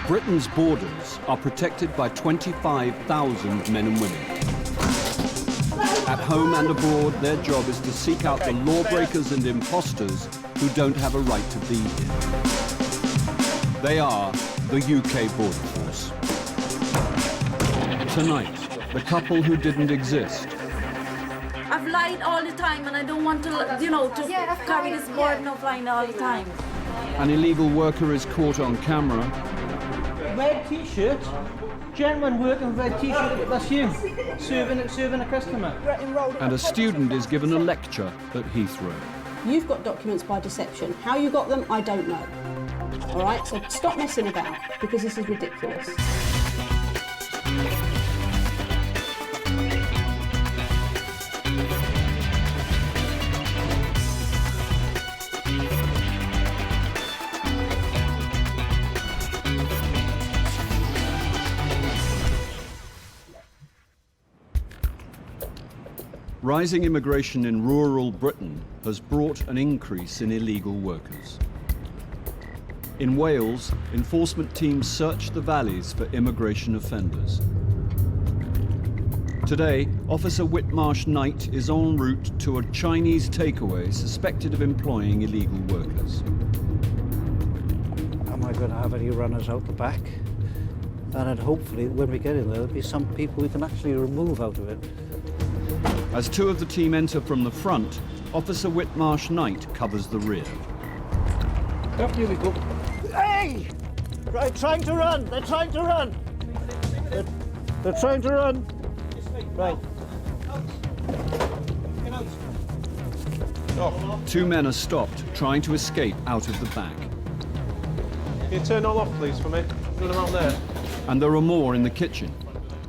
Britain's borders are protected by 25,000 men and women. At home and abroad, their job is to seek out the lawbreakers and imposters who don't have a right to be here. They are the UK Border Force. Tonight, the couple who didn't exist. I've lied all the time and I don't want to, you know, to carry this burden of lying all the time. An illegal worker is caught on camera. Red T-shirt, gentleman working with red T-shirt, that's you, serving a customer. And a student is given a lecture at Heathrow. You've got documents by deception. How you got them, I don't know. All right, so stop messing about, because this is ridiculous. Rising immigration in rural Britain has brought an increase in illegal workers. In Wales, enforcement teams search the valleys for immigration offenders. Today, Officer Whitmarsh Knight is en route to a Chinese takeaway suspected of employing illegal workers. Am I going to have any runners out the back? And then hopefully, when we get in there, there'll be some people we can actually remove out of it. As two of the team enter from the front, Officer Whitmarsh Knight covers the rear. Up, here we go. Hey! Right, trying to run. They're trying to run. They're trying to run. Right. Two men are stopped, trying to escape out of the back. Can you turn all off, please, for me? Do them out there. And there are more in the kitchen.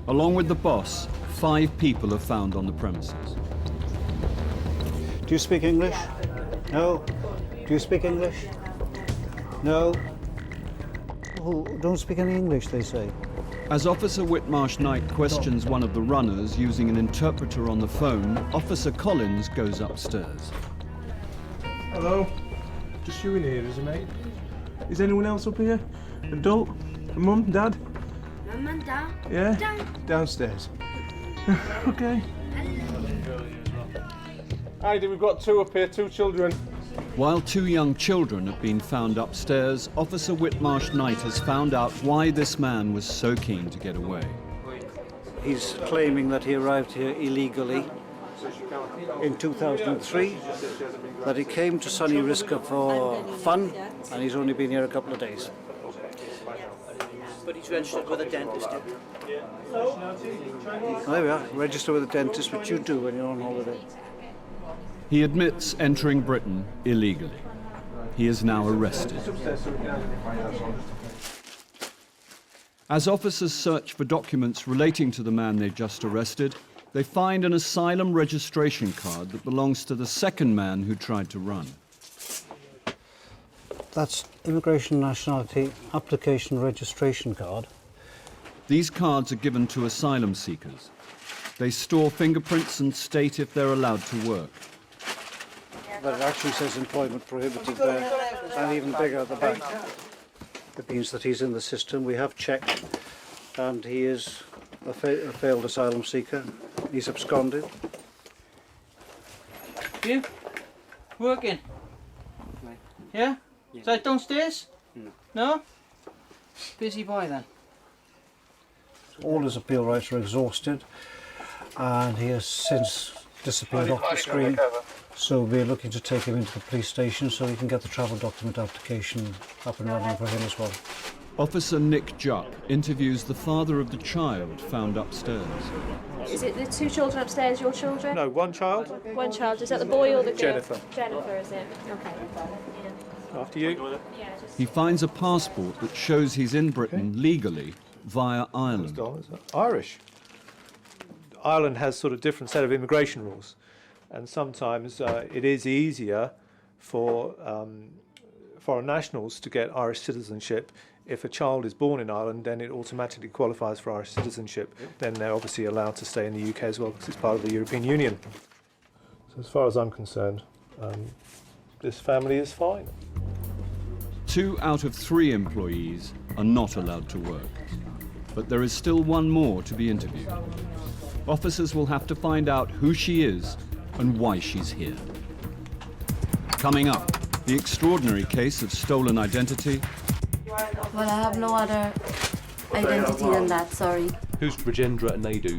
Along with the boss, 5 people are found on the premises. Do you speak English? No. Do you speak English? No. Oh, don't speak any English, they say. As Officer Whitmarsh Knight questions one of the runners using an interpreter on the phone, Officer Collins goes upstairs. Hello. Just you in here, is it, mate? Is anyone else up here? Adult? Mum? Dad? Mum and Dad? Yeah? Downstairs. Okay. Heidi, we've got 2 up here, 2 children. While 2 young children have been found upstairs, Officer Whitmarsh Knight has found out why this man was so keen to get away. He's claiming that he arrived here illegally in 2003, that he came to Sunny Riska for fun, and he's only been here a couple of days. But he's registered with a dentist. There we are, register with a dentist, which you do when you're on holiday. He admits entering Britain illegally. He is now arrested. As officers search for documents relating to the man they've just arrested, they find an asylum registration card that belongs to the second man who tried to run. That's Immigration Nationality Application Registration Card. These cards are given to asylum seekers. They store fingerprints and state if they're allowed to work. But it actually says employment prohibited there, and even bigger at the back. It means that he's in the system. We have checked, and he is a failed asylum seeker. He's absconded. You? Working? Yeah? Is that downstairs? No? Busy boy then. All his appeal rights are exhausted, and he has since disappeared off the screen. So we're looking to take him into the police station so we can get the travel document application up and running for him as well. Officer Nick Jupp interviews the father of the child found upstairs. Is it the 2 children upstairs your children? No, 1 child. 1 child. Is that the boy or the girl? Jennifer. Jennifer, is it? Okay. After you. He finds a passport that shows he's in Britain legally via Ireland. Irish. Ireland has sort of different set of immigration rules, and sometimes it is easier for foreign nationals to get Irish citizenship. If a child is born in Ireland, then it automatically qualifies for Irish citizenship. Then they're obviously allowed to stay in the UK as well because it's part of the European Union. So as far as I'm concerned, this family is fine. 2 out of 3 employees are not allowed to work. But there is still one more to be interviewed. Officers will have to find out who she is and why she's here. Coming up, the extraordinary case of stolen identity. Well, I have no other identity than that, sorry. Who's Rajendra Naidu?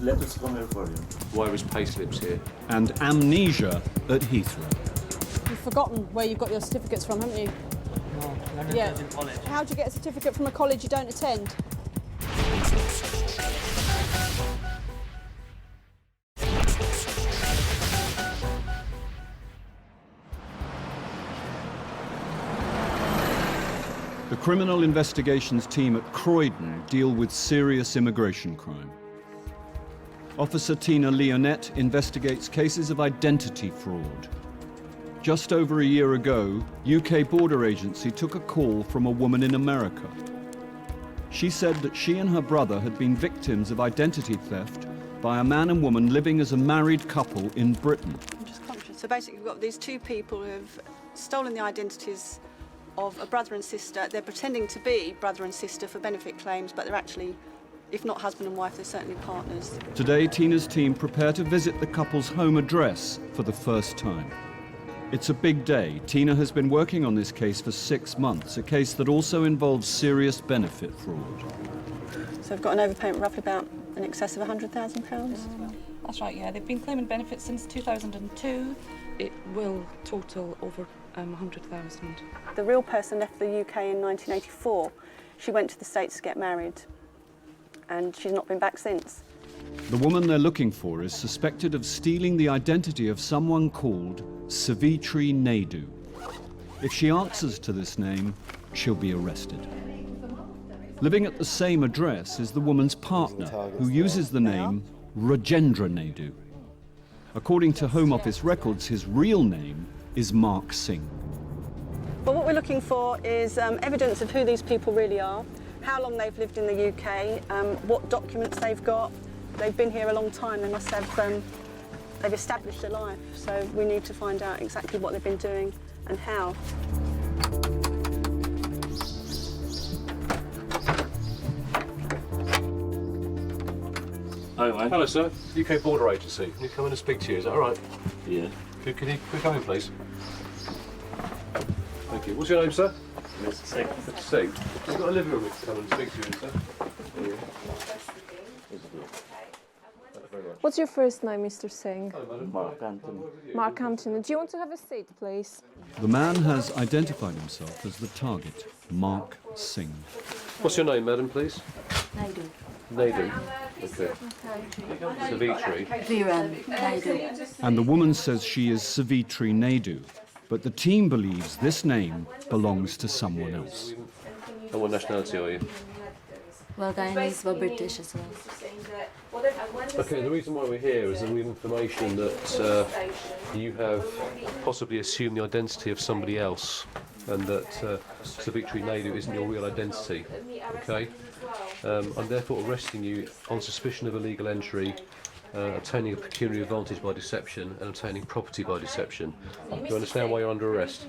Let us come here for you. Why are his payslips here? And amnesia at Heathrow. You've forgotten where you've got your certificates from, haven't you? No, I Yeah. in college. How do you get a certificate from a college you don't attend? The criminal investigations team at Croydon deal with serious immigration crime. Officer Tina Leonette investigates cases of identity fraud. Just over a year ago, UK Border Agency took a call from a woman in America. She said that she and her brother had been victims of identity theft by a man and woman living as a married couple in Britain. I'm just conscious. So basically, we've got these two people who have stolen the identities of a brother and sister. They're pretending to be brother and sister for benefit claims, but they're actually, if not husband and wife, they're certainly partners. Today, Tina's team prepare to visit the couple's home address for the first time. It's a big day. Tina has been working on this case for 6 months, a case that also involves serious benefit fraud. So we've got an overpayment roughly about in excess of £100,000. That's right, yeah. They've been claiming benefits since 2002. It will total over 100,000. The real person left the UK in 1984. She went to the States to get married, and she's not been back since. The woman they're looking for is suspected of stealing the identity of someone called Savitri Naidu. If she answers to this name, she'll be arrested. Living at the same address is the woman's partner, who uses the name Rajendra Naidu. According to Home Office records, his real name is Mark Singh. Well, what we're looking for is evidence of who these people really are, how long they've lived in the UK, what documents they've got. They've been here a long time. They must have, they've established a life. So we need to find out exactly what they've been doing and how. Hi, mate. Hello, sir. UK Border Agency. Can you come in and speak to you? Is that all right? Yeah. Can you come in, please? Thank you. What's your name, sir? Mr. Singh. Mr. Singh. We've got a living room we can come and speak to you in, sir. What's your first name, Mr. Singh? Hello, madam. Mark Anthony. Mark Hampton. Do you want to have a seat, please? The man has identified himself as the target, Mark Singh. What's your name, madam, please? Naidu. Naidu. Okay. Savitri. Viren Naidu. And the woman says she is Savitri Naidu, but the team believes this name belongs to someone else. And what nationality are you? Well, Guyanese were British as well. Okay, the reason why we're here is that we have information that you have possibly assumed the identity of somebody else, and that Savitri Naidu isn't your real identity. Okay? I'm therefore arresting you on suspicion of illegal entry, obtaining a pecuniary advantage by deception, and obtaining property by deception. Do you understand why you're under arrest?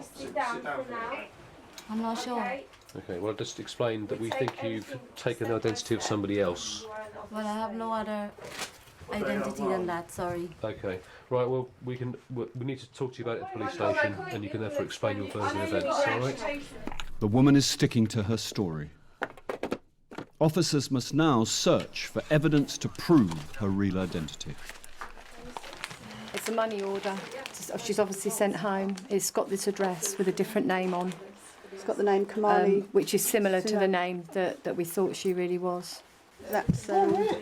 I'm not sure. Okay, well, just explain that we think you've taken the identity of somebody else. Well, I have no other identity than that, sorry. Okay, right, well, we need to talk to you about it at the police station, and you can therefore explain your version of events, all right? The woman is sticking to her story. Officers must now search for evidence to prove her real identity. It's a money order. She's obviously sent home. It's got this address with a different name on, It's got the name Kamali. which is similar to the name that we thought she really was. That's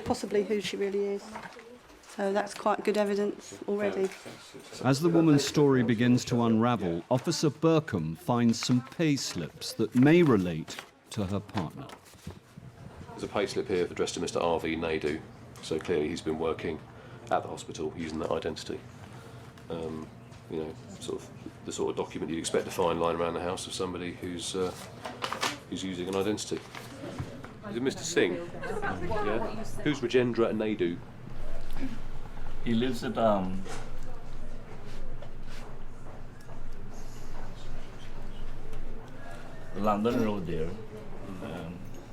possibly who she really is. So that's quite good evidence already. As the woman's story begins to unravel, Officer Burkham finds some pay slips that may relate to her partner. There's a payslip here addressed to Mr. R.V. Naidu, so clearly he's been working at the hospital using that identity. You know, sort of the sort of document you'd expect to find lying around the house of somebody who's using an identity. Is it Mr. Singh? Yeah. Who's Rajendra Naidu? He lives at London Road there.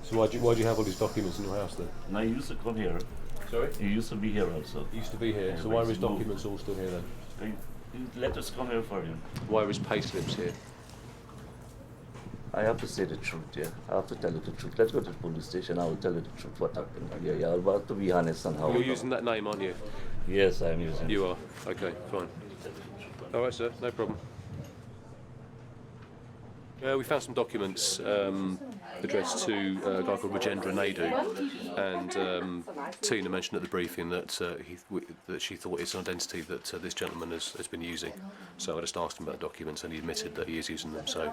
So why do you have all these documents in your house then? No, he used to come here. Sorry? He used to be here also. He used to be here, Yeah, so but why are he's his moved. documents all still here then? He let us come here for him. Why are his payslips here? I have to say the truth, yeah. I have to tell you the truth. Let's go to the police station. I will tell you the truth what happened. Yeah, I have to be honest on how. You're using that name, aren't you? Yes, I am using. You are. Okay, fine. All right, sir. No problem. We found some documents addressed to a guy called Rajendra Naidu, and Tina mentioned at the briefing that that she thought it's an identity that this gentleman has been using. So I just asked him about the documents, and he admitted that he is using them. So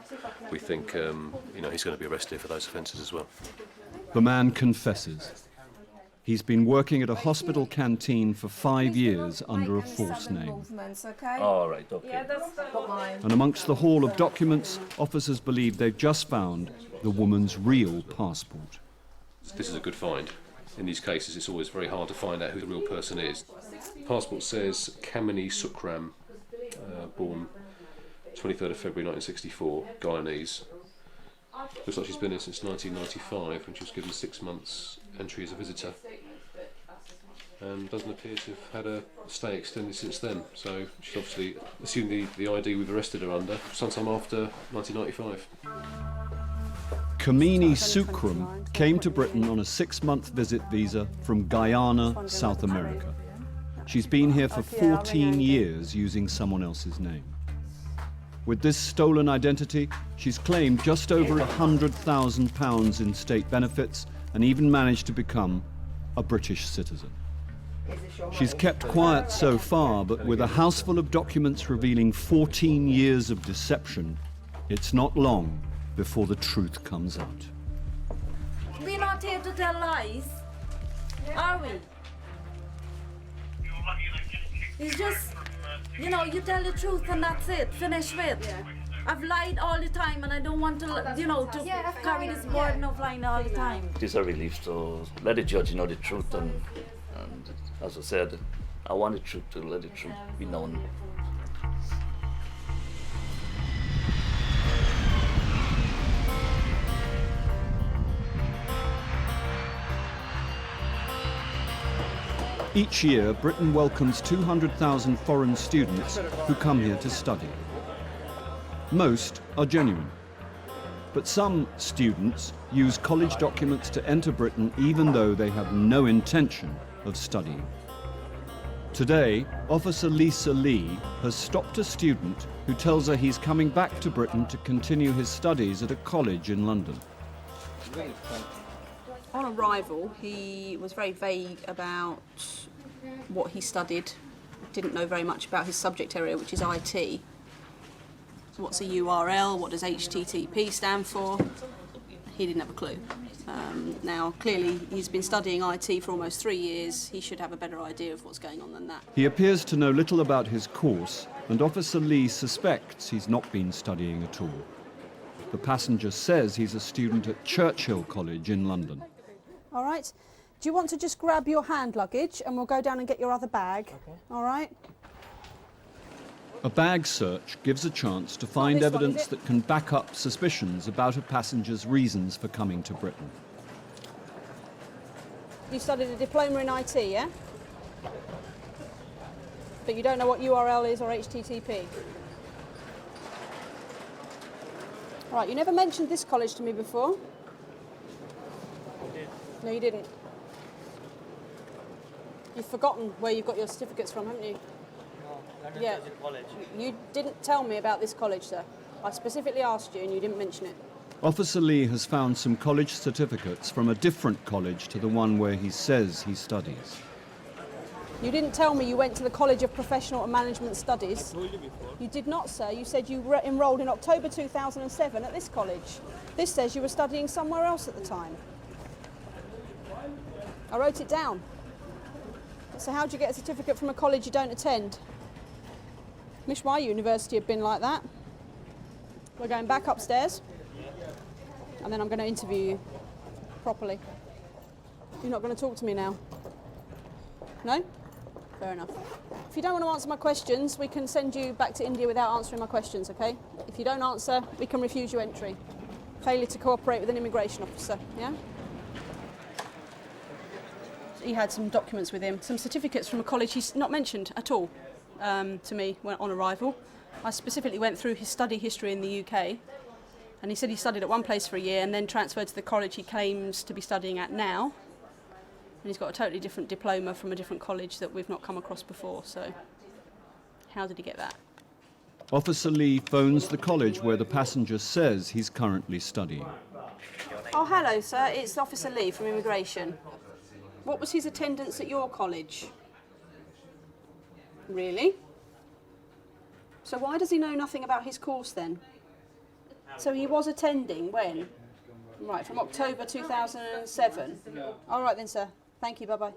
we think he's going to be arrested for those offences as well. The man confesses. He's been working at a hospital canteen for 5 years under a false name. All right, okay. And amongst the haul of documents, officers believe they've just found the woman's real passport. This is a good find. In these cases, it's always very hard to find out who the real person is. The passport says Kamini Sukram, born 23rd of February 1964, Guyanese. Looks like she's been here since 1995 when she was given 6 months entry as a visitor. And doesn't appear to have had a stay extended since then. So she's obviously assumed the ID we've arrested her under sometime after 1995. Kamini Sukram came to Britain on a 6-month visit visa from Guyana, South America. She's been here for 14 years using someone else's name. With this stolen identity, she's claimed just over £100,000 in state benefits and even managed to become a British citizen. She's kept quiet so far, but with a house full of documents revealing 14 years of deception, it's not long before the truth comes out. We're not here to tell lies, are we? It's just, you tell the truth and that's it, finish with. Yeah. I've lied all the time and I don't want to, to carry this burden of lying all the time. It is a relief to let the judge know the truth, and as I said, I want the truth to let the truth be known. Each year, Britain welcomes 200,000 foreign students who come here to study. Most are genuine. But some students use college documents to enter Britain even though they have no intention of studying. Today, Officer Lisa Lee has stopped a student who tells her he's coming back to Britain to continue his studies at a college in London. On arrival, he was very vague about what he studied, didn't know very much about his subject area, which is IT. So what's a URL? What does HTTP stand for? He didn't have a clue. Now, clearly, he's been studying IT for almost 3 years. He should have a better idea of what's going on than that. He appears to know little about his course, and Officer Lee suspects he's not been studying at all. The passenger says he's a student at Churchill College in London. All right. Do you want to just grab your hand luggage and we'll go down and get your other bag? Okay. All right. A bag search gives a chance to find evidence that can back up suspicions about a passenger's reasons for coming to Britain. You studied a diploma in IT, yeah? But you don't know what URL is or HTTP? Right, you never mentioned this college to me before. No, you didn't. You've forgotten where you've got your certificates from, haven't you? Yeah. You didn't tell me about this college, sir. I specifically asked you and you didn't mention it. Officer Lee has found some college certificates from a different college to the one where he says he studies. You didn't tell me you went to the College of Professional and Management Studies. I told you before. You did not, sir. You said you enrolled in October 2007 at this college. This says you were studying somewhere else at the time. I wrote it down. So how do you get a certificate from a college you don't attend? Wish my university had been like that. We're going back upstairs, and then I'm going to interview you properly. You're not going to talk to me now? No? Fair enough. If you don't want to answer my questions, we can send you back to India without answering my questions, okay? If you don't answer, we can refuse you entry. Failure to cooperate with an immigration officer, yeah? he had some documents with him, some certificates from a college he's not mentioned at all to me on arrival. I specifically went through his study history in the UK, and he said he studied at one place for a year and then transferred to the college he claims to be studying at now. And he's got a totally different diploma from a different college that we've not come across before, so how did he get that? Officer Lee phones the college where the passenger says he's currently studying. Oh, hello, sir. It's Officer Lee from Immigration. What was his attendance at your college? Really? So why does he know nothing about his course then? So he was attending when? Right, from October 2007. All right then, sir. Thank you. Bye-bye.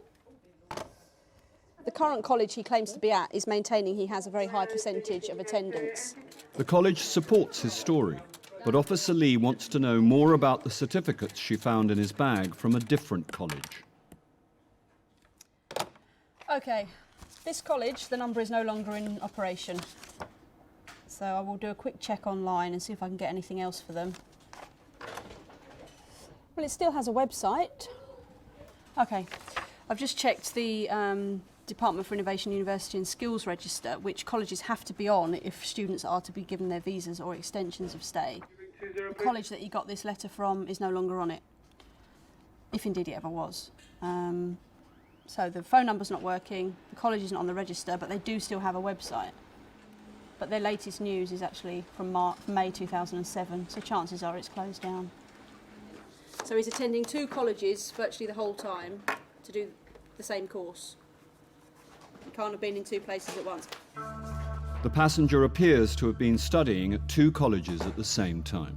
The current college he claims to be at is maintaining he has a very high percentage of attendance. The college supports his story, but Officer Lee wants to know more about the certificates she found in his bag from a different college. Okay, this college, the number is no longer in operation. So I will do a quick check online and see if I can get anything else for them. Well, it still has a website. Okay, I've just checked the Department for Innovation, University and Skills Register, which colleges have to be on if students are to be given their visas or extensions of stay. The college that he got this letter from is no longer on it, if indeed it ever was. So the phone number's not working, the college isn't on the register, but they do still have a website. But their latest news is actually from May 2007, so chances are it's closed down. So he's attending 2 colleges virtually the whole time to do the same course. He can't have been in 2 places at once. The passenger appears to have been studying at 2 colleges at the same time.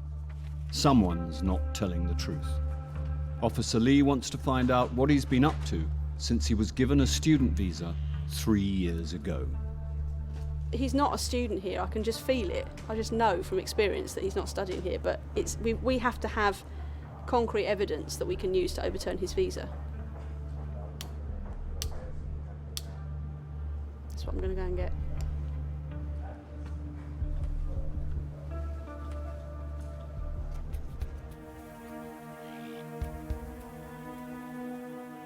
Someone's not telling the truth. Officer Lee wants to find out what he's been up to since he was given a student visa 3 years ago. He's not a student here, I can just feel it. I just know from experience that he's not studying here, but we have to have concrete evidence that we can use to overturn his visa. That's what I'm going to go and get.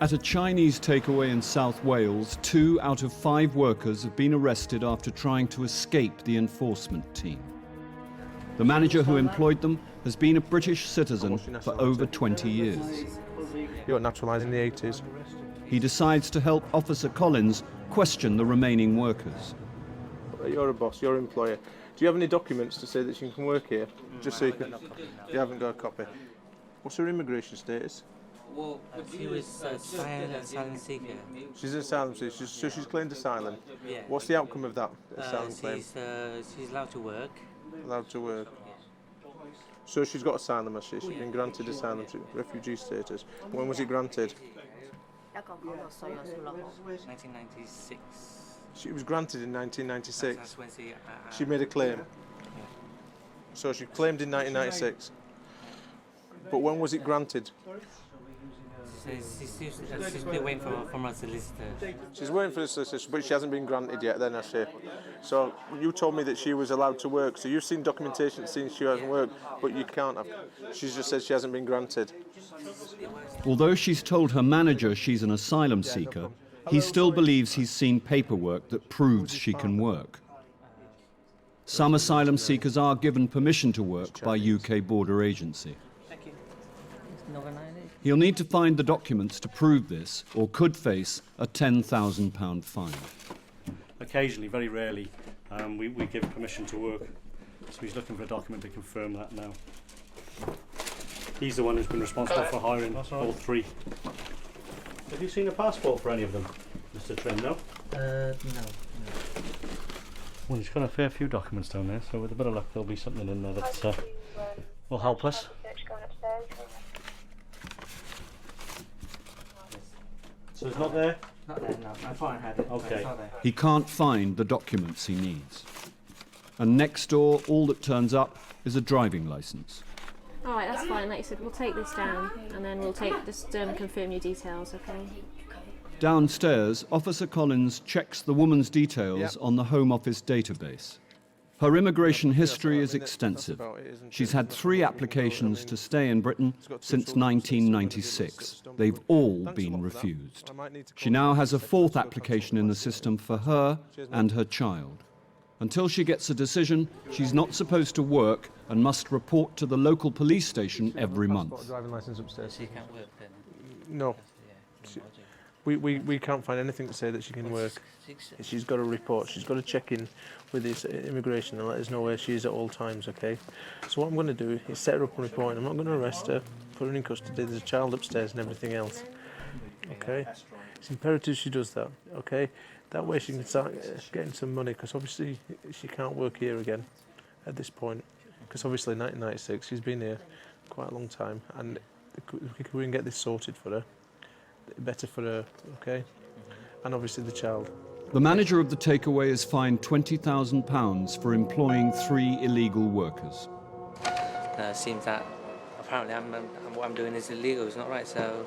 At a Chinese takeaway in South Wales, 2 out of 5 workers have been arrested after trying to escape the enforcement team. The manager who employed them has been a British citizen for over 20 years. You got naturalised in the 80s. He decides to help Officer Collins question the remaining workers. You're a boss, you're an employer. Do you have any documents to say that you can work here? Just so you can... You haven't got a copy. What's her immigration status? Well, she was asylum seeker. She's an asylum seeker, so she's claimed asylum. Yeah. What's the outcome of that asylum claim? She's allowed to work. Allowed to work. So she's got asylum, has she? She's been granted asylum, refugee status. When was it granted? 1996. She was granted in 1996. That's when she made a claim. Yeah. So she claimed in 1996. But when was it granted? She's still waiting for a solicitor. She's waiting for a solicitor, but she hasn't been granted yet then, has she? So you told me that she was allowed to work, so you've seen documentation that says she hasn't worked, but you can't have. She's just said she hasn't been granted. Although she's told her manager she's an asylum seeker, he still believes he's seen paperwork that proves she can work. Some asylum seekers are given permission to work by UK Border Agency. He'll need to find the documents to prove this, or could face a £10,000 fine. Occasionally, very rarely, we give permission to work. So he's looking for a document to confirm that now. He's the one who's been responsible for hiring all 3. Have you seen a passport for any of them, Mr. Trim, no? No. Well, he's got a fair few documents down there, so with a bit of luck there'll be something in there that will help us. So it's not there? Not there, no. I thought I had it. Okay. It's not there. He can't find the documents he needs. And next door, all that turns up is a driving licence. All right, that's fine. Like you said, we'll take this down and then we'll just confirm your details, okay? Downstairs, Officer Collins checks the woman's details on the Home Office database. Her immigration history is extensive. She's had 3 applications to stay in Britain since 1996. They've all been refused. She now has a 4th application in the system for her and her child. Until she gets a decision, she's not supposed to work and must report to the local police station every month. Driving license upstairs. She can't work then? No. We can't find anything to say that she can work. She's got to report. She's got to check in with this immigration and let us know where she is at all times, okay? So what I'm going to do is set her up and report. I'm not going to arrest her, put her in custody. There's a child upstairs and everything else, okay? It's imperative she does that, okay? That way she can start getting some money, because obviously she can't work here again at this point, because obviously 1996, she's been here quite a long time, and if we can get this sorted for her, better for her, okay? And obviously the child. The manager of the takeaway is fined £20,000 for employing 3 illegal workers. Seems that apparently what I'm doing is illegal, it's not right, so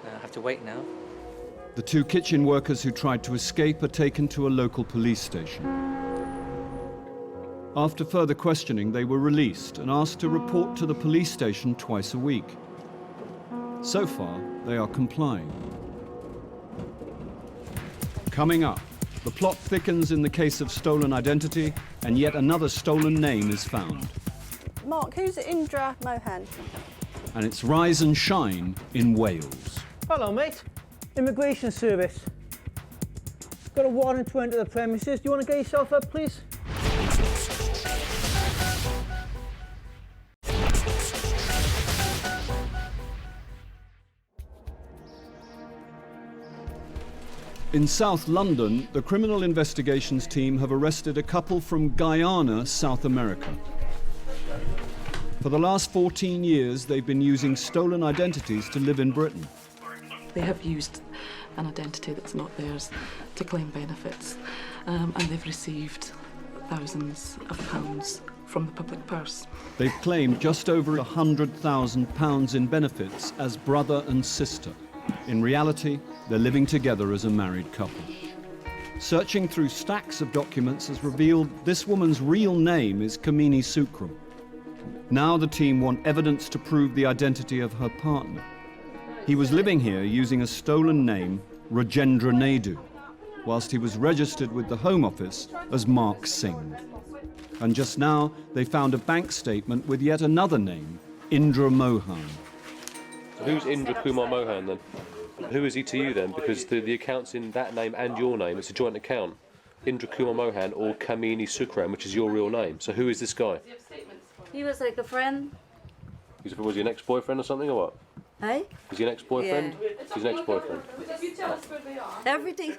I have to wait now. The 2 kitchen workers who tried to escape are taken to a local police station. After further questioning, they were released and asked to report to the police station twice a week. So far, they are complying. Coming up, the plot thickens in the case of stolen identity, and yet another stolen name is found. Mark, who's Indra Mohan? And it's rise and shine in Wales. Hello, mate. Immigration Service. Got a warrant to enter the premises. Do you want to get yourself up, please? In South London, the criminal investigations team have arrested a couple from Guyana, South America. For the last 14 years, they've been using stolen identities to live in Britain. They have used an identity that's not theirs to claim benefits, and they've received thousands of pounds from the public purse. They've claimed just over £100,000 in benefits as brother and sister. In reality, they're living together as a married couple. Searching through stacks of documents has revealed this woman's real name is Kamini Sukram. Now the team want evidence to prove the identity of her partner. He was living here using a stolen name, Rajendra Naidu, whilst he was registered with the Home Office as Mark Singh. And just now, they found a bank statement with yet another name, Indra Mohan. Who's Indra Kumar Mohan then? Who is he to you then? Because the account's in that name and your name. It's a joint account. Indra Kumar Mohan or Kamini Sukram, which is your real name. So who is this guy? He was like a friend. Was he an ex-boyfriend or something, or what? Hey? Was he an ex-boyfriend? Yeah. He's an ex-boyfriend. Everything.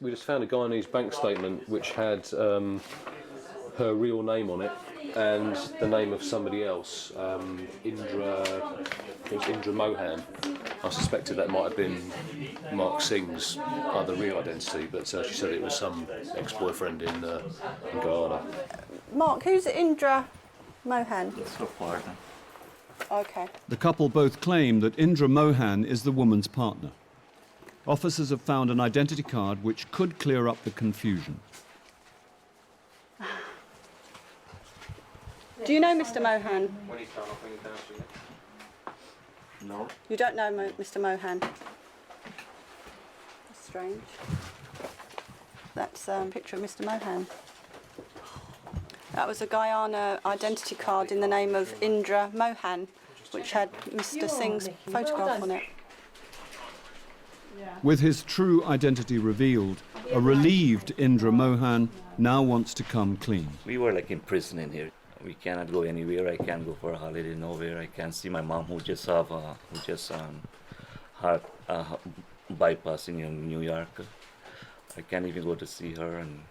We just found a Guyanese bank statement which had her real name on it and the name of somebody else, Indra Mohan. I suspected that might have been Mark Singh's other real identity, but she said it was some ex-boyfriend in Guyana. Mark, who's Indra Mohan? That's her partner. Okay. The couple both claim that Indra Mohan is the woman's partner. Officers have found an identity card which could clear up the confusion. Do you know Mr. Mohan? No. You don't know Mr. Mohan? That's strange. That's a picture of Mr. Mohan. That was a Guyana identity card in the name of Indra Mohan, which had Mr. Singh's photograph on it. With his true identity revealed, a relieved Indra Mohan now wants to come clean. We were like in prison in here. We cannot go anywhere. I can't go for a holiday nowhere. I can't see my mom who just have heart bypass in New York. I can't even go to see her, and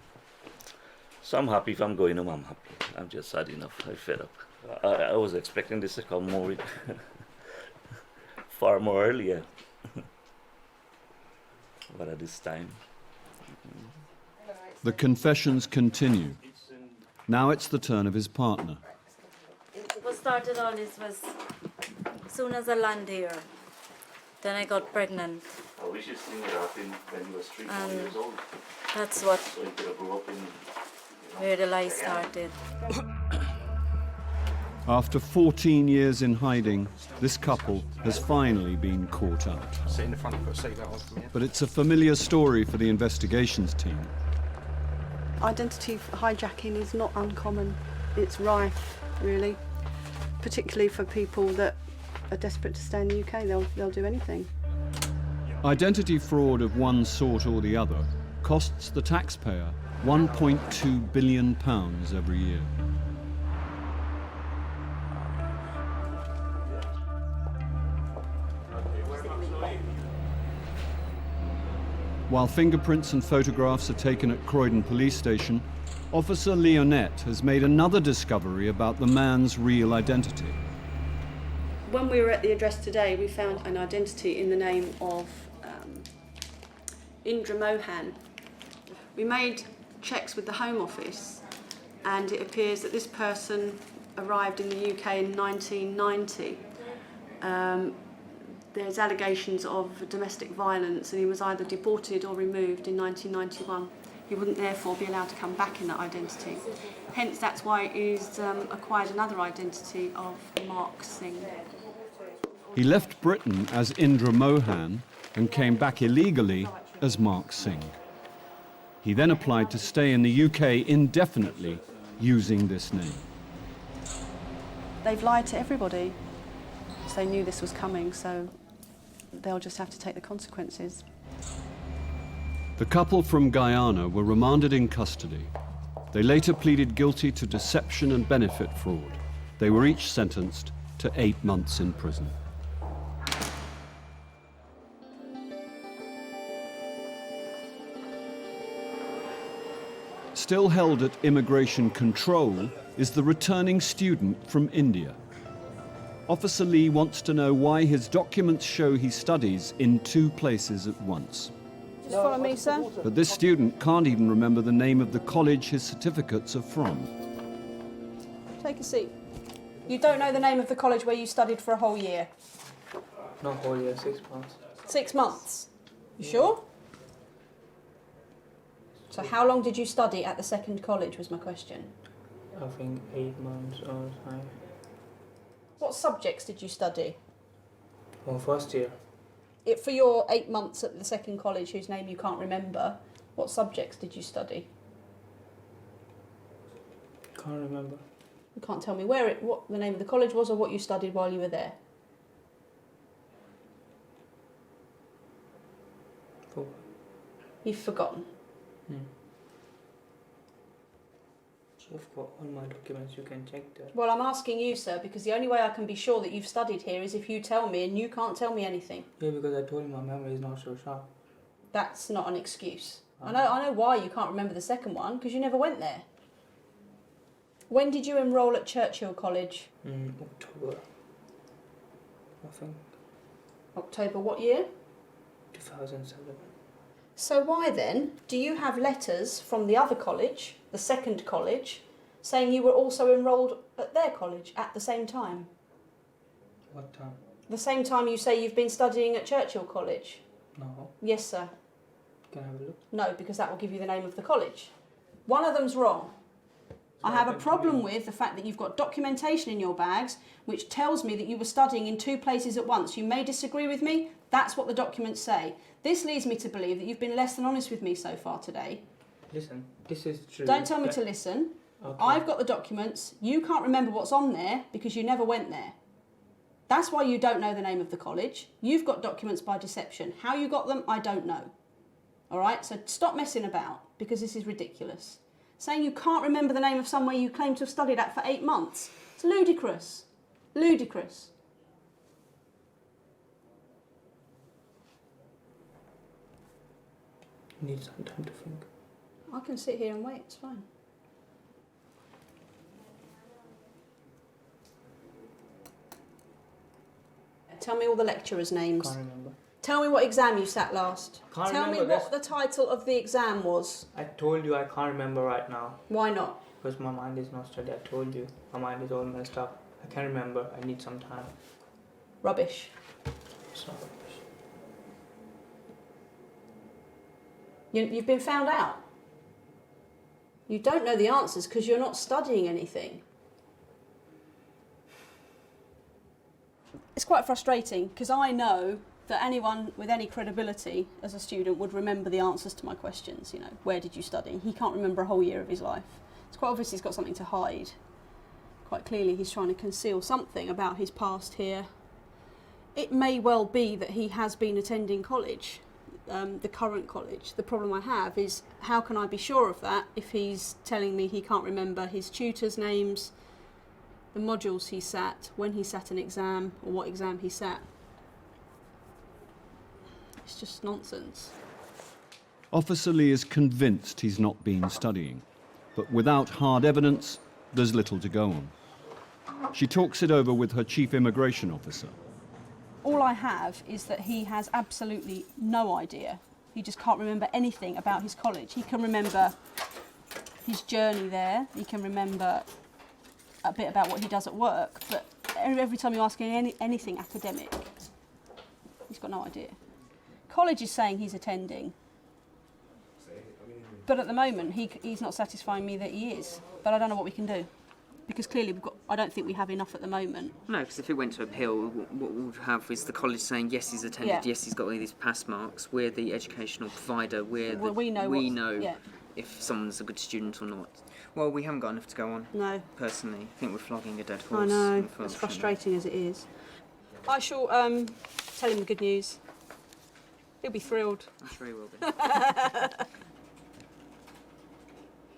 so I'm happy. If I'm going home, I'm happy. I'm just sad enough. I fed up. I was expecting this to come more far more earlier, but at this time. The confessions continue. Now it's the turn of his partner. What started all this was, as soon as I landed here, then I got pregnant I wish this thing would happen when he was 3-4 years old. That's what So he could have grew up in... where the lie started. After 14 years in hiding, this couple has finally been caught out. Sit in the front and put a seatbelt on from here. But it's a familiar story for the investigations team. Identity hijacking is not uncommon. It's rife, really, particularly for people that are desperate to stay in the UK. They'll do anything. Identity fraud of one sort or the other costs the taxpayer £1.2 billion every year. While fingerprints and photographs are taken at Croydon Police Station, Officer Leonette has made another discovery about the man's real identity. When we were at the address today, we found an identity in the name of Indra Mohan. We made checks with the Home Office, and it appears that this person arrived in the UK in 1990. There's allegations of domestic violence, and he was either deported or removed in 1991. He wouldn't therefore be allowed to come back in that identity. Hence, that's why he's acquired another identity of Mark Singh. He left Britain as Indra Mohan and came back illegally as Mark Singh. He then applied to stay in the UK indefinitely using this name. They've lied to everybody. So they knew this was coming, so they'll just have to take the consequences. The couple from Guyana were remanded in custody. They later pleaded guilty to deception and benefit fraud. They were each sentenced to 8 months in prison. Still held at immigration control is the returning student from India. Officer Lee wants to know why his documents show he studies in 2 places at once. Just follow me, sir. But this student can't even remember the name of the college his certificates are from. Take a seat. You don't know the name of the college where you studied for a whole year? Not whole year, 6 months. 6 months? You sure? So how long did you study at the second college was my question. I think 8 months or something. What subjects did you study? Well, first year. For your 8 months at the second college, whose name you can't remember, what subjects did you study? Can't remember. You can't tell me what the name of the college was or what you studied while you were there? Oh. You've forgotten? I've got all my documents, you can check that. Well, I'm asking you, sir, because the only way I can be sure that you've studied here is if you tell me, and you can't tell me anything. Yeah, because I told you my memory is not so sharp. That's not an excuse. I know why you can't remember the second one, because you never went there. When did you enrol at Churchill College? October, I think. October what year? 2007. So why then do you have letters from the other college, the second college, saying you were also enrolled at their college at the same time? What time? The same time you say you've been studying at Churchill College? No. Yes, sir. Can I have a look? No, because that will give you the name of the college. One of them's wrong. I have a problem with the fact that you've got documentation in your bags which tells me that you were studying in 2 places at once. You may disagree with me, that's what the documents say. This leads me to believe that you've been less than honest with me so far today. Listen, this is true. Don't tell me to listen. Okay. I've got the documents. You can't remember what's on there because you never went there. That's why you don't know the name of the college. You've got documents by deception. How you got them, I don't know. All right, so stop messing about because this is ridiculous. Saying you can't remember the name of somewhere you claim to have studied at for 8 months. It's ludicrous. Ludicrous. Need some time to think. I can sit here and wait, it's fine. Tell me all the lecturers' names. Can't remember. Tell me what exam you sat last. Can't Tell me remember, what the title of the exam was. I told you I can't remember right now. Why not? Because my mind is not steady. I told you. My mind is all messed up. I can't remember. I need some time. Rubbish. It's not rubbish. You've been found out. You don't know the answers because you're not studying anything. It's quite frustrating because I know that anyone with any credibility as a student would remember the answers to my questions. You know, where did you study? He can't remember a whole year of his life. It's quite obvious he's got something to hide. Quite clearly he's trying to conceal something about his past here. It may well be that he has been attending college, the current college. The problem I have is how can I be sure of that if he's telling me he can't remember his tutors' names, the modules he sat, when he sat an exam, or what exam he sat. It's just nonsense. Officer Lee is convinced he's not been studying, but without hard evidence, there's little to go on. She talks it over with her chief immigration officer. All I have is that he has absolutely no idea. He just can't remember anything about his college. He can remember his journey there. He can remember a bit about what he does at work, but every time you ask him anything academic, he's got no idea. College is saying he's attending, but at the moment he's not satisfying me that he is. But I don't know what we can do, because clearly I don't think we have enough at the moment. No, because if it went to appeal, what we'll have is the college saying yes, he's attended, yes, he's got all these pass marks. We're the educational provider. We know yeah. if someone's a good student or not. Well, we haven't got enough to go on. No. Personally, I think we're flogging a dead horse. I know. As frustrating as it is. I shall tell him the good news. He'll be thrilled. I'm sure he will be.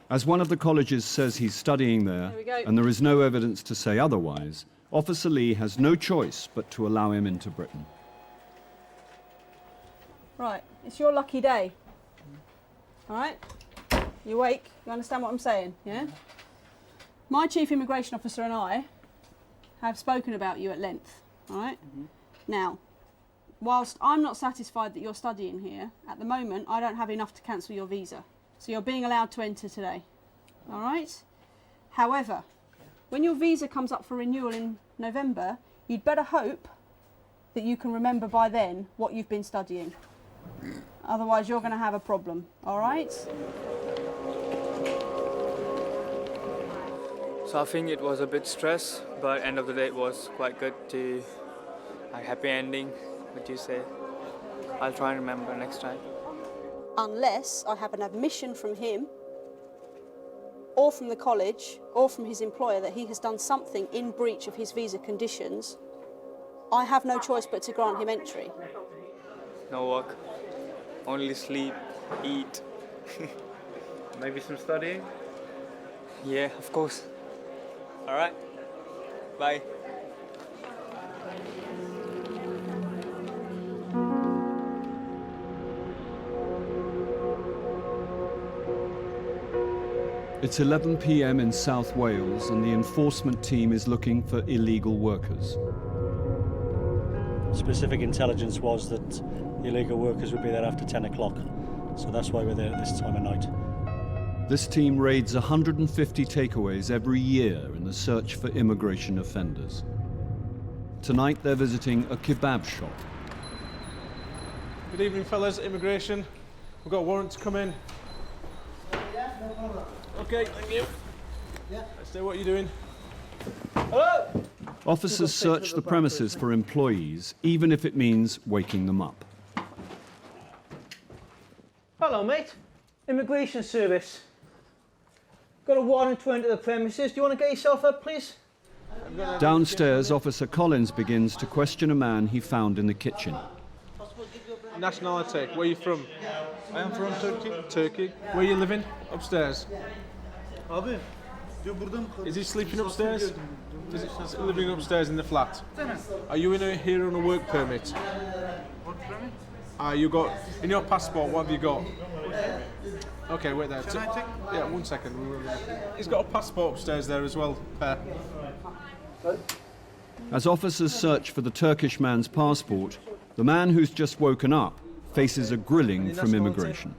As one of the colleges says he's studying there, and there is no evidence to say otherwise, Officer Lee has no choice but to allow him into Britain. Right, it's your lucky day. All right? You awake? You understand what I'm saying, yeah? My chief immigration officer and I have spoken about you at length, all right? Now, whilst I'm not satisfied that you're studying here, at the moment I don't have enough to cancel your visa. So you're being allowed to enter today, all right? However, when your visa comes up for renewal in November, you'd better hope that you can remember by then what you've been studying. Otherwise you're going to have a problem, all right? So I think it was a bit stress, but end of the day it was quite good to a happy ending, what you say. I'll try and remember next time. Unless I have an admission from him or from the college or from his employer that he has done something in breach of his visa conditions, I have no choice but to grant him entry. No work, only sleep, eat. Maybe some studying? Yeah, of course. All right, bye. It's 11 p.m. in South Wales and the enforcement team is looking for illegal workers. Specific intelligence was that illegal workers would be there after 10 o'clock, so that's why we're there at this time of night. This team raids 150 takeaways every year in the search for immigration offenders. Tonight they're visiting a kebab shop. Good evening, fellas. Immigration. We've got a warrant to come in. Yeah, no problem. Okay, thank you. Yeah. Let's do what you're doing. Hello! Officers search the premises for employees, even if it means waking them up. Hello, mate. Immigration Service. Got a warrant to enter the premises. Do you want to get yourself up, please? Downstairs, Officer Collins begins to question a man he found in the kitchen. Nationality. Where are you from? I am from Turkey. Turkey. Where are you living? Upstairs. Abi, is he sleeping upstairs? Is he living upstairs in the flat? Are you here on a work permit? Work permit? You got in your passport. What have you got? Okay, wait there. Can I take? Yeah, 1 second. He's got a passport upstairs there as well. As officers search for the Turkish man's passport, the man who's just woken up faces a grilling from immigration.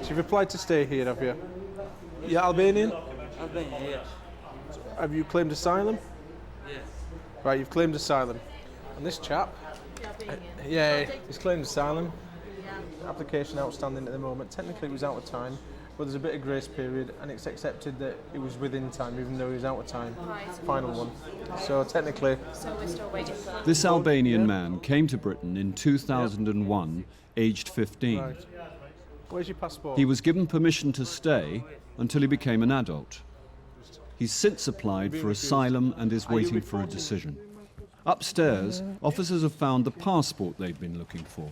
So you've applied to stay here, have you? You're Albanian? Albanian, yes. Have you claimed asylum? Yes. Right, you've claimed asylum. And this chap, yeah, he's claimed asylum. application outstanding at the moment. Technically it was out of time, but there's a bit of grace period, and it's accepted that it was within time, even though he was out of time. Final one. So technically... So we're still waiting for that. This Albanian man came to Britain in 2001, aged 15. Right. Where's your passport? He was given permission to stay until he became an adult. He's since applied for asylum and is waiting for a decision. Upstairs, officers have found the passport they've been looking for.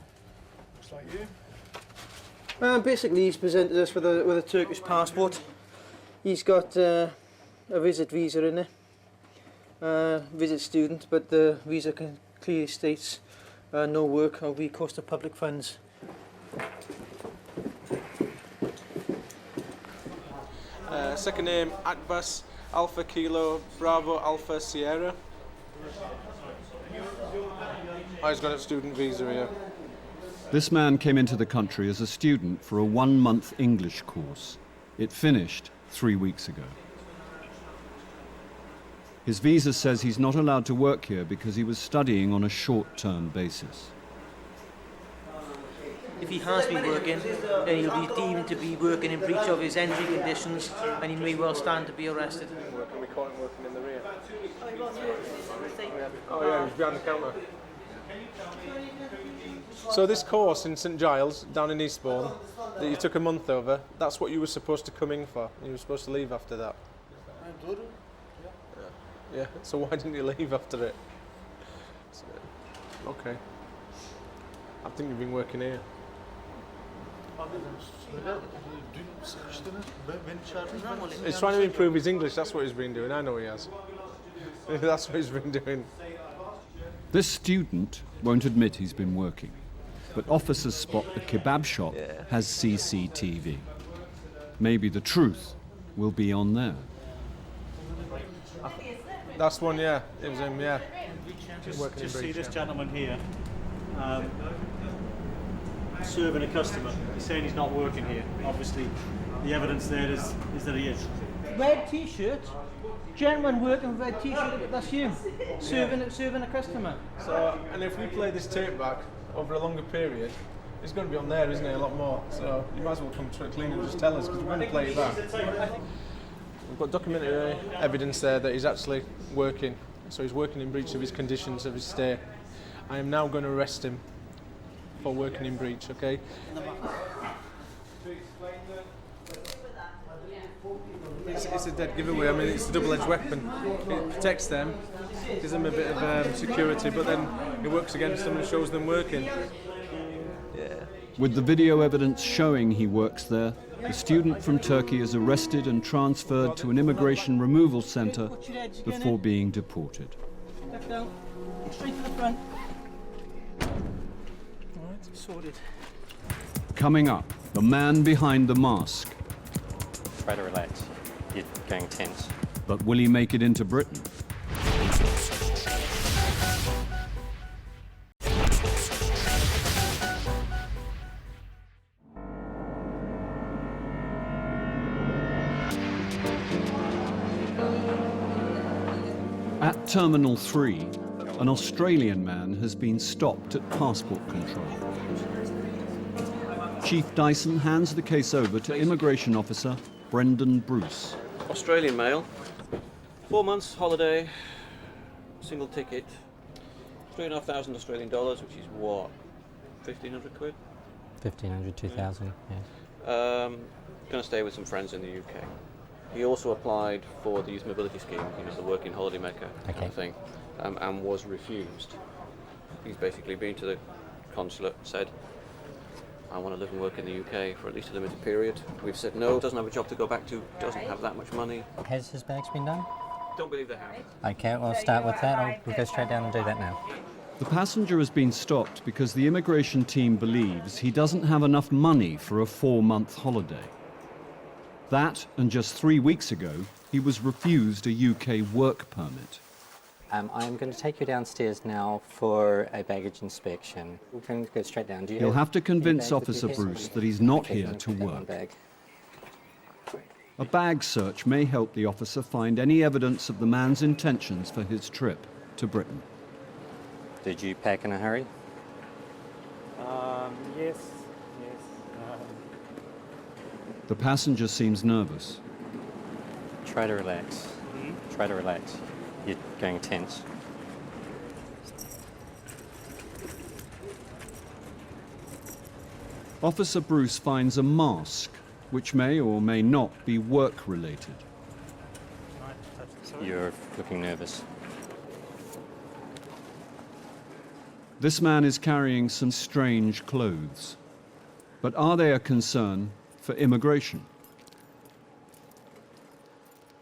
Looks like you. Basically, he's presented us with a Turkish passport. He's got a visit visa in there, visit student, but the visa clearly states no work or recourse to public funds. Second name, Akbas, Alpha Kilo, Bravo, Alpha Sierra. He's got a student visa here. This man came into the country as a student for a 1-month English course. It finished 3 weeks ago. His visa says he's not allowed to work here because he was studying on a short-term basis. If he has been working, then he'll be deemed to be working in breach of his entry conditions, and he may well stand to be arrested. We caught him working in the rear. Oh yeah, he's behind the counter. So this course in St Giles, down in Eastbourne, that you took a month over, that's what you were supposed to come in for. You were supposed to leave after that. Yeah, so why didn't you leave after it? So, okay. I think you've been working here. He's trying to improve his English, that's what he's been doing, I know he has. That's what he's been doing. This student won't admit he's been working, but officers spot the kebab shop has CCTV. Maybe the truth will be on there. That's one, yeah. It was him, yeah. Just see this gentleman here serving a customer. He's saying he's not working here. Obviously, the evidence there is that he is. Red T-shirt, gentleman working with red T-shirt. That's you, serving a customer. So, and if we play this tape back over a longer period, it's going to be on there, isn't it? A lot more. So you might as well come to it clean and just tell us, because we're going to play it back. We've got documentary evidence there that he's actually working. So he's working in breach of his conditions of his stay. I am now going to arrest him for working in breach, okay? It's a dead giveaway. I mean, it's a double-edged weapon. It protects them, gives them a bit of security, but then it works against them and shows them working. Yeah. With the video evidence showing he works there, the student from Turkey is arrested and transferred to an immigration removal centre before being deported. Step down, straight to the front. Alright, sorted. Coming up, the man behind the mask. Try to relax. You're going tense. But will he make it into Britain? At Terminal 3, an Australian man has been stopped at passport control. Chief Dyson hands the case over to immigration officer Brendan Bruce. Australian male, 4 months holiday, single ticket, 3,500 Australian dollars, which is what, 1,500 quid? 1,500, 2,000, yeah. Going to stay with some friends in the UK. He also applied for the Youth Mobility Scheme, the working holiday maker kind of thing, and was refused. He's basically been to the consulate, said, I want to live and work in the UK for at least a limited period. We've said no, doesn't have a job to go back to, doesn't have that much money. Has his bags been done? Don't believe they have. Okay, we'll start with that. We'll go straight down and do that now. The passenger has been stopped because the immigration team believes he doesn't have enough money for a 4-month holiday. That, and just 3 weeks ago, he was refused a UK work permit. I'm going to take you downstairs now for a baggage inspection. We're going to go straight down. Do you He'll have to convince Officer Bruce that he's not here to work. A bag search may help the officer find any evidence of the man's intentions for his trip to Britain. Did you pack in a hurry? Yes. The passenger seems nervous. Try to relax. Try to relax. You're going tense. Officer Bruce finds a mask, which may or may not be work-related. You're looking nervous. This man is carrying some strange clothes. But are they a concern for immigration?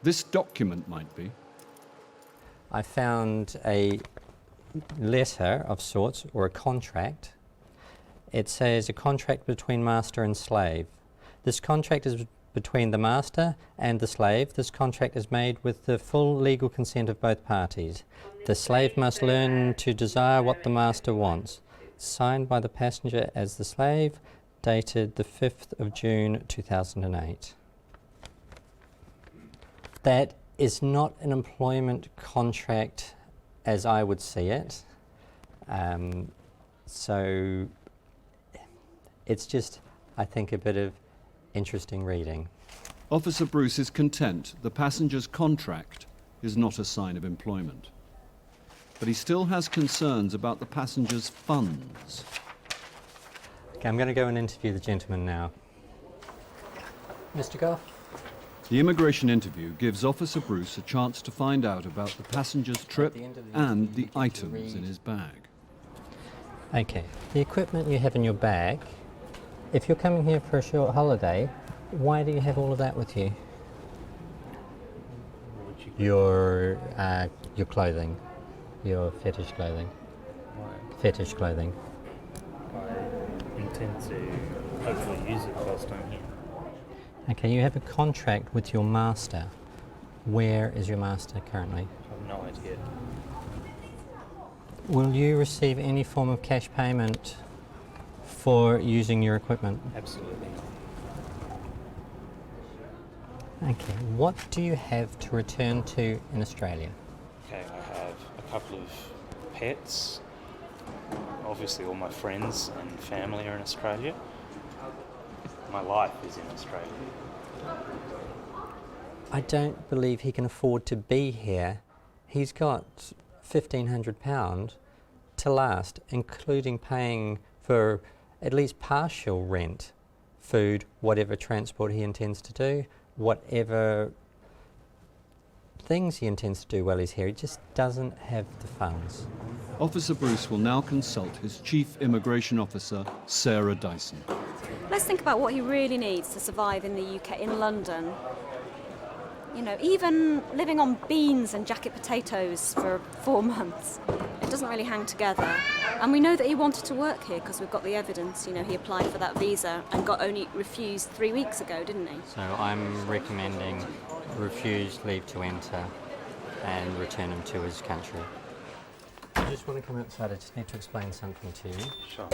This document might be. I found a letter of sorts, or a contract. It says a contract between master and slave. This contract is between the master and the slave. This contract is made with the full legal consent of both parties. The slave must learn to desire what the master wants. Signed by the passenger as the slave, dated the 5th of June 2008. That is not an employment contract as I would see it. So it's just, I think, a bit of interesting reading. Officer Bruce is content the passenger's contract is not a sign of employment. But he still has concerns about the passenger's funds. Okay, I'm going to go and interview the gentleman now. Mr. Goff? The immigration interview gives Officer Bruce a chance to find out about the passenger's trip and the items in his bag. Okay, the equipment you have in your bag, if you're coming here for a short holiday, why do you have all of that with you? Your clothing, your fetish clothing. Why? Fetish clothing. I intend to hopefully use it whilst I'm here. Okay, you have a contract with your master. Where is your master currently? I have no idea. Will you receive any form of cash payment for using your equipment? Absolutely. Okay, what do you have to return to in Australia? Okay, I have a couple of pets. Obviously all my friends and family are in Australia. My life is in Australia. I don't believe he can afford to be here. He's got £1,500 to last, including paying for at least partial rent, food, whatever transport he intends to do, whatever things he intends to do while he's here. He just doesn't have the funds. Officer Bruce will now consult his Chief Immigration Officer, Sarah Dyson. Let's think about what he really needs to survive in the UK, in London. You know, even living on beans and jacket potatoes for 4 months, it doesn't really hang together. And we know that he wanted to work here because we've got the evidence. You know, he applied for that visa and got only refused 3 weeks ago, didn't he? So I'm recommending refuse leave to enter and return him to his country. I just want to come outside. I just need to explain something to you. Sure.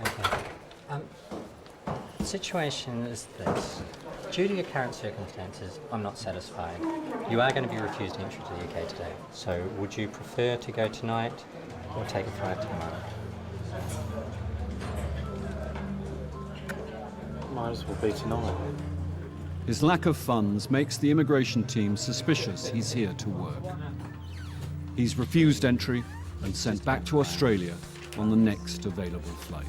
Okay. The situation is this. Due to your current circumstances, I'm not satisfied. You are going to be refused entry to the UK today. So would you prefer to go tonight or take a flight tomorrow? Might as well be tonight. His lack of funds makes the immigration team suspicious he's here to work. He's refused entry and sent back to Australia on the next available flight.